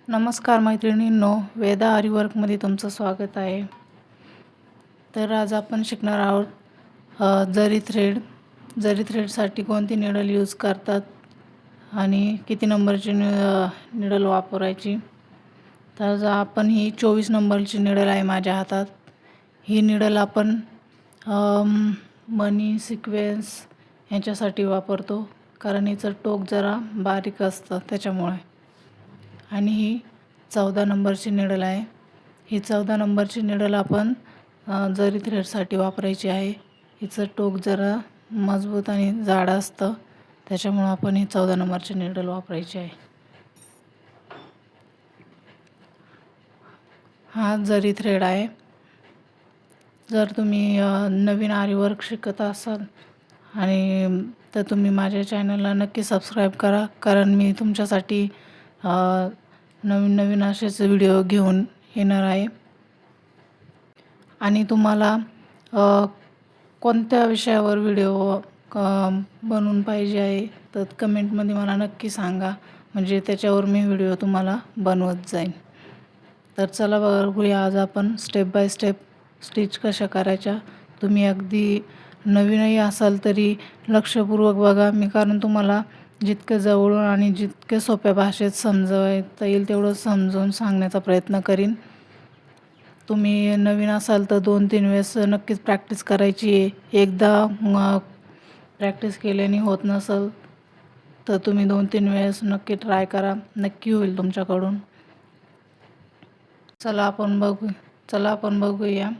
नमस्कार मैत्रिणींनो, वेदा आरीवर्कमध्ये तुमचं स्वागत आहे. तर आज आपण शिकणार आहोत जरी थ्रेडसाठी कोणती निडल यूज करतात आणि किती नंबरची निडल वापरायची. तर आज आपण ही 24 नंबरची निडल आहे माझ्या हातात. ही निडल आपण मनी सिक्वेन्स ह्याच्यासाठी वापरतो, कारण हिचं टोक जरा बारीक असतं त्याच्यामुळे. आणि ही 14 नंबरची निडल आहे. ही 14 नंबरची निडल आपण जरी थ्रेडसाठी वापरायची आहे. हिचं टोक जरा मजबूत आणि जाड असतं, त्याच्यामुळं आपण ही 14 नंबरची निडल वापरायची आहे. हा जरी थ्रेड आहे. जर तुम्ही नवीन आरीवर्क शिकत असाल आणि तर तुम्ही माझ्या चॅनलला नक्की सबस्क्राईब करा, कारण मी तुमच्यासाठी नवीन नवीन असेच व्हिडिओ घेऊन येणार आहे. आणि तुम्हाला कोणत्या विषयावर व्हिडिओ बनवून पाहिजे आहे तर कमेंटमध्ये मला नक्की सांगा, म्हणजे त्याच्यावर मी व्हिडिओ तुम्हाला बनवत जाईन. तर चला बघूया आज आपण स्टेप बाय स्टेप स्टिच कशा करायच्या. तुम्ही अगदी नवीनही असाल तरी लक्षपूर्वक बघा, कारण तुम्हाला जितकं जवळून आणि जितके सोप्या भाषेत समजवता येईल तेवढं समजून सांगण्याचा प्रयत्न करीन. तुम्ही नवीन असाल तर 2-3 वेळेस नक्कीच प्रॅक्टिस करायची आहे. एकदा प्रॅक्टिस केल्याने होत नसेल तर तुम्ही 2-3 वेळेस नक्की ट्राय करा, नक्की होईल तुमच्याकडून. चला आपण बघूया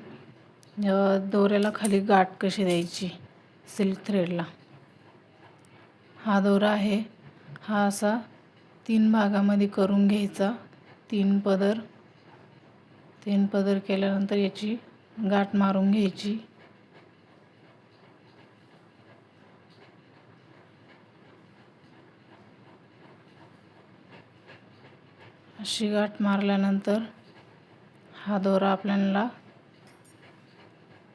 दोऱ्याला खाली गाठ कशी द्यायची सिल्क थ्रेडला. हा दोरा आहे, हा असा 3 भागामध्ये करून घ्यायचा. 3 पदर केल्यानंतर याची गाठ मारून घ्यायची. अशी गाठ मारल्यानंतर हा दोरा आपल्याला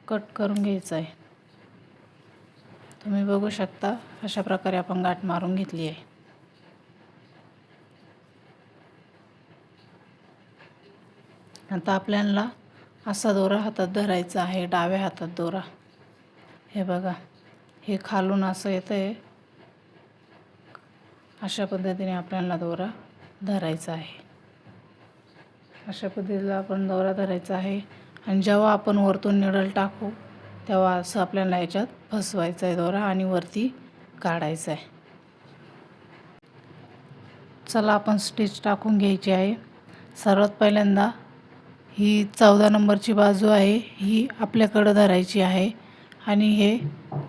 कट करून घ्यायचा आहे. तुम्ही बघू शकता अशा प्रकारे आपण गाठ मारून घेतली आहे. आता आपल्याला असा दोरा हातात धरायचा आहे, डाव्या हातात दोरा. हे बघा, हे खालून असं येतं आहे. अशा पद्धतीने आपल्याला दोरा धरायचा आहे. अशा पद्धतीला आपण दोरा धरायचा आहे आणि जेव्हा आपण वरतून निडल टाकू तेव्हा असं आपल्याला याच्यात फसवायचं आहे दोरा आणि वरती काढायचं आहे. चला आपण स्टिच टाकून घ्यायची आहे. सर्वात पहिल्यांदा ही 14 नंबरची बाजू आहे, ही आपल्याकडं धरायची आहे आणि हे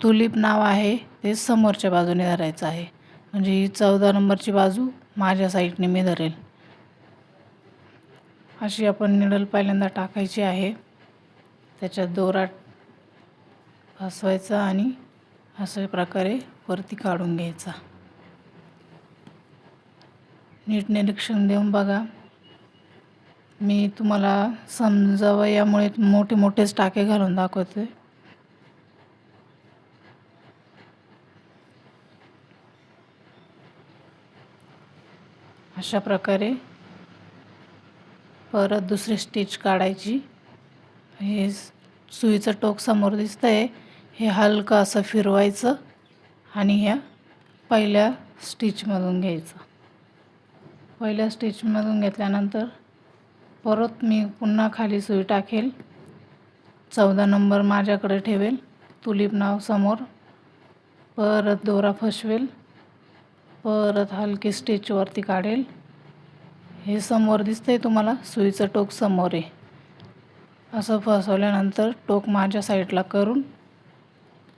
तुलिप नाव आहे ते समोरच्या बाजूने धरायचं आहे. म्हणजे ही 14 नंबरची बाजू माझ्या साईडने मी धरेल. अशी आपण निडल पहिल्यांदा टाकायची आहे. त्याच्यात दोरा फसवायचा आणि अशा प्रकारे वरती काढून घ्यायचा. नीट निरीक्षण देऊन बघा. मी तुम्हाला समजावं यामुळे मोठे मोठेच टाके घालून दाखवते. अशा प्रकारे परत दुसरी स्टिच काढायची. हे सुईचं टोक समोर दिसतंय, हे हलकं असं फिरवायचं आणि ह्या पहिल्या स्टिचमधून घ्यायचं. पहिल्या स्टिचमधून घेतल्यानंतर परत मी पुन्हा खाली सुई टाकेल. 14 नंबर माझ्याकडे ठेवेल, तुलिप नाव समोर. परत दोरा फसवेल, परत हलकी स्टिच वरती काढेल. हे समोर दिसतंय तुम्हाला, सुईचं टोक समोर आहे. असं फसवल्यानंतर टोक माझ्या साईडला करून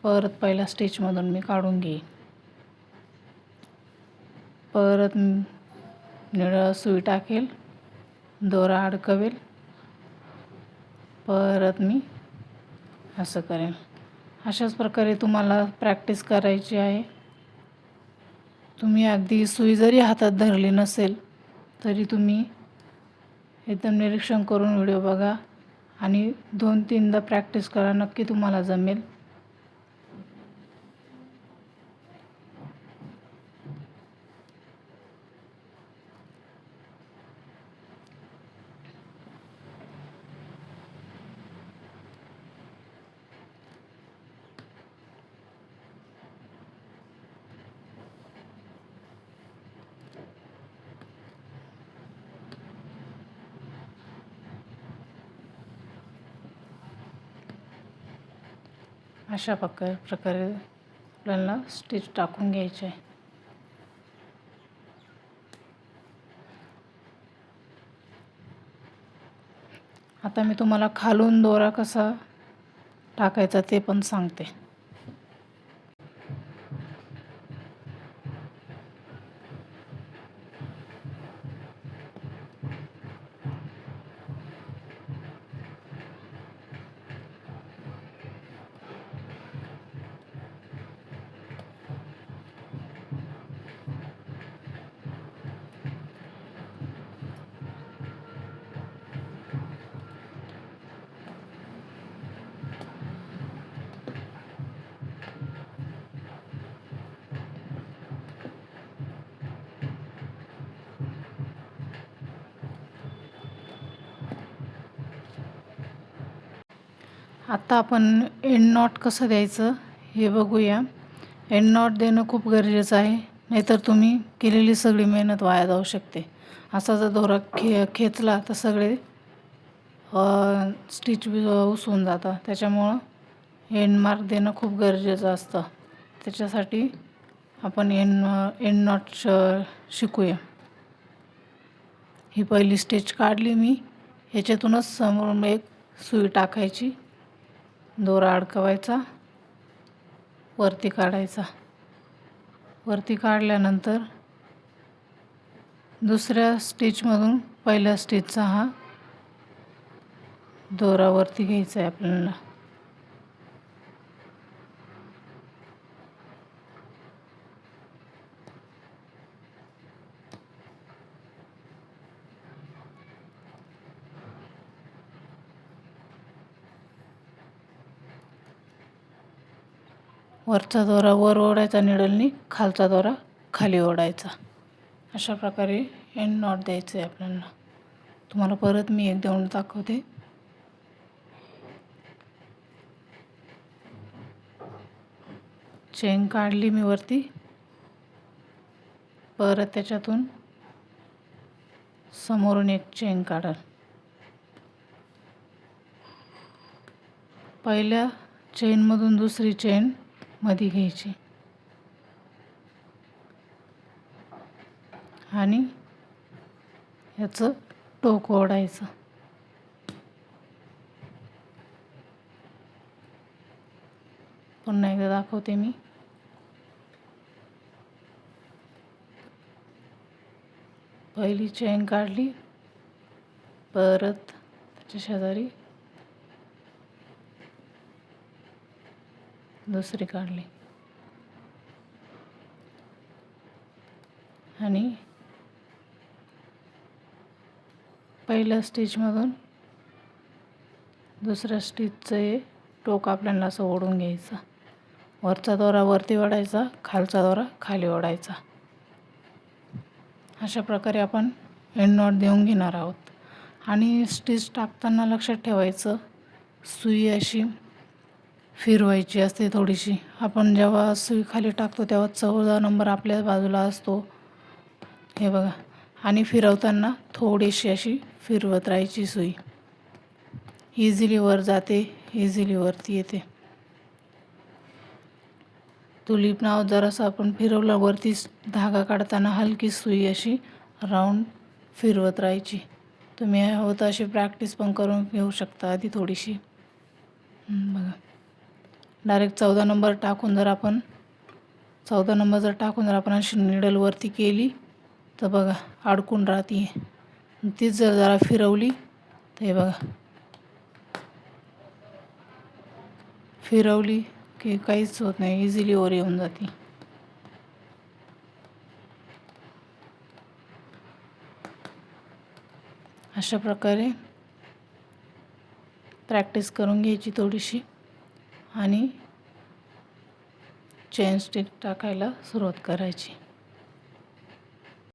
परत पहिल्या स्टिचमधून मी काढून घेईन. परत निळं सुई टाकेल, दोरा अडकवेल, परत मी असं करेन. अशाच प्रकारे तुम्हाला प्रॅक्टिस करायची आहे. तुम्ही अगदी सुई जरी हातात धरली नसेल तरी तुम्ही एकदम निरीक्षण करून व्हिडिओ बघा आणि 2-3दा प्रॅक्टिस करा, नक्की तुम्हाला जमेल. अशा प्रकारे आपल्याला स्टिच टाकून घ्यायचे आहे. आता मी तुम्हाला खालून दोरा कसा टाकायचा ते पण सांगते. आता आपण एंड नॉट कसं द्यायचं हे बघूया. एंड नॉट देणं खूप गरजेचं आहे, नाहीतर तुम्ही केलेली सगळी मेहनत वाया जाऊ शकते. असा जर दोरा खेचला तर सगळे स्टिच उसवून जातं. त्याच्यामुळं एंड मार्क देणं खूप गरजेचं असतं. त्याच्यासाठी आपण एंड नॉट शिकूया. ही पहिली स्टिच काढली मी. ह्याच्यातूनच समोरून एक सुई टाकायची, दोरा अडकवायचा, वरती काढायचा. वरती काढल्यानंतर दुसऱ्या स्टिचमधून पहिल्या स्टिचचा हा दोरा वरती घ्यायचा आहे आपल्याला. वरचा दोरा वर ओढायचा निडलनी, खालचा दोरा खाली ओढायचा. अशा प्रकारे एंड नॉट द्यायचं आहे आपल्याला. तुम्हाला परत मी एक देऊन दाखवते. चेन काढली मी वरती, परत त्याच्यातून समोरून एक चेन काढाल. पहिल्या चेनमधून दुसरी चेन मध्ये घ्यायची आणि ह्याचं टोक ओढायचं. पुन्हा एकदा दाखवते मी. पहिली चेन काढली, परत त्याच्या शेजारी दुसरी काढली आणि पहिल्या स्टिचमधून दुसऱ्या स्टिचचं हे टोक आपल्याला असं ओढून घ्यायचं. वरचा दोरा वरती ओढायचा, खालचा दोरा खाली ओढायचा. अशा प्रकारे आपण एंड नॉट देऊन घेणार आहोत. आणि स्टिच टाकताना लक्षात ठेवायचं, सुई अशी फिरवायची असते थोडीशी. आपण जेव्हा सुई खाली टाकतो तेव्हा 14 नंबर आपल्या बाजूला असतो, हे बघा. आणि फिरवताना थोडीशी अशी फिरवत राहायची सुई. इझिली वर जाते, इझिली वरती येते. तुलीप नाव जरासं आपण फिरवलं वरती, धागा काढताना हलकी सुई अशी राऊंड फिरवत राहायची. तुम्ही हवं तर अशी प्रॅक्टिस पण करून घेऊ शकता आधी थोडीशी. बघा, डायरेक्ट 14 नंबर टाकून जर आपण 14 नंबर जर टाकून जर आपण अशी निडल वरती केली तर बघा अडकून राहते. तीच जर जरा फिरवली तर हे बघा, फिरवली की काहीच होत नाही, इझिली वर येऊन जाते. अशा प्रकारे प्रॅक्टिस करून घ्यायची थोडीशी आणि चेन स्टिच टाकायला सुरुवात करायची.